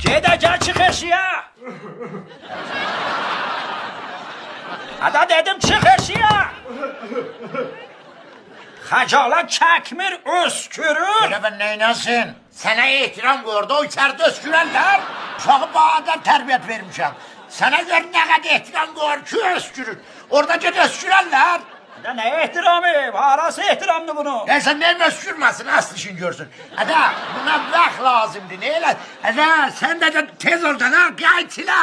Gedəcək çıx eşiyə. Ada dedim çıx eşiyə. Xəcalət çəkmir, öskürür. Elə ben neynəsin? Sənə ehtiram qoyurdu, o içəridə öskürənlər. Uşağı bağdan tərbiyyət vermişəm. Sənə gör nə qədər ehtiram qoyur ki, öskürür. Orada ged öskürənlər. Ada nə ehtiramı? Harası ehtiramdı bunu? Sən neyim öskürməsin, asıl işin görsün. Ada, buna vaxt lazımdır, ne elə? Ada, sən də tez oradan ha, qayçıla.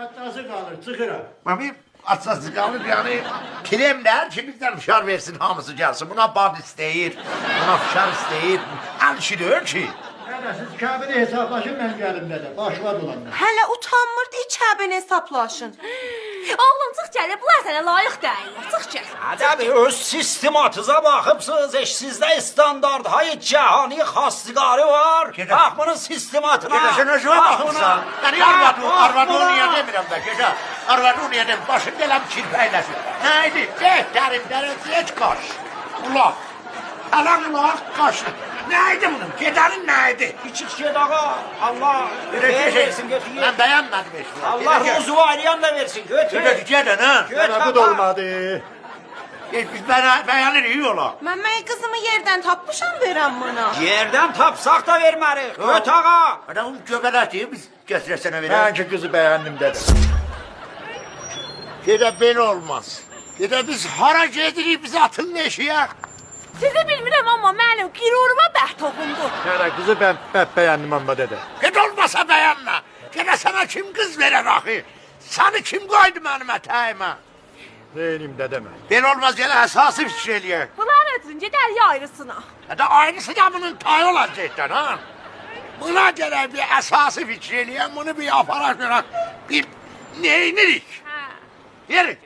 Atası kalır, çıkıra. Bakayım, atsası qalır, yani kremlər ki, bizdən fişar versin, hamısı gəlsin. Buna bad istəyir, buna fişar istəyir. Al işi deyil ki. Dede siz Kabe'de hesaplaşın ben gelim dede. Başıma dolanlar. Hələ utanmırdı içəbin hesablaşın. Oğlum çıx gəl, bunlar sənə layiq deyil. Çıx gəl. Ada bir öz sistematınıza baxıbsınız, sizdə standart, hayır cəhani xastiqarı var. Gedə. Bax bunun sistematına. Gedə, sən özünə baxıbsan. Yəni arvadı niyə demirəm də, gedə. Arvadı niyə demirəm, başım gələm kirpəkləsin. Nəydi? Dərin, heç qaş. Ulaq. Alan ulaq, qaşlı. Nəydi bunun? Gedənin nəydi? İçik ged ağa. Allah xeyir versin götür. Mən bəyənmədim heç. Allah ruzu variyan da versin götür. Gedin ha. Dede bu da olmadı. Biz bəyənirik yola. Mən qızımı yerdən tapmışam verəm buna. Yerdən tapsaq da vermərik. Göt ağa. Adamın göbələti biz götürəsənə Ben verək. ki kızı beğendim dede. Gedə belə olmaz. Gedə biz hara gedirik biz atın eşiyə. Sizi bilmirəm amma mənim qüruruma bəxt toxundu. Dede kızı ben beğendim ama dede. Ged olmasa bəyənmə. Gedə sana kim qız verər axı? Səni kim qoydu mənim ətəyimə? Değilim dedeme. Belə olmaz, gələ əsası fikir eləyək. Bunlar ötürüncə dəliyə ayrısına. Hətta aynısı da bunun tayı olacaqdan ha. Buna gərək bir əsası fikir eləyək, bunu bir aparaq görək. Bir neyinirik? Hə. Yeri.